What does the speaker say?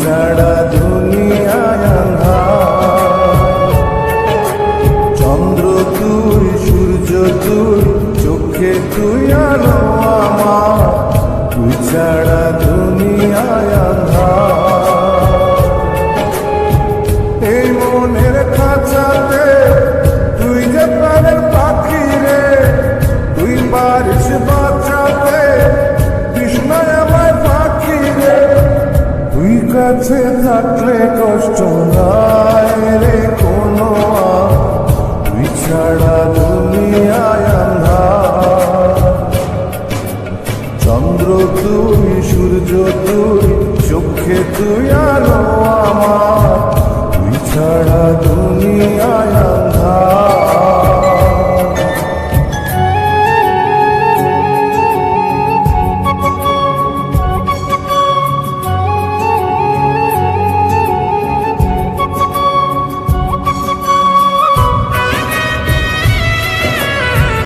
ছাড়া দুনিয়ায় আঁধার। চন্দ্র তুই, সূর্য তুই, চোখে তুই আলো আমার, তুই ছাড়া দুনিয়ায় আঁধার। এই মনের খাঁচাতে তুই যে প্রাণের পাখি রে, তুই পারিস বাঁচাতে কৃষ্ণায় আমায় পাখি রে। তুই কাছে থাকলে কষ্ট নাই রে কোনো, তুই ছাড়া দুনিয়ায় আঁধার। চন্দ্র তুই, সূর্য তুই, চোখে তুই আলো আমার, তুই ছাড়া দুনিয়ায় আঁধার।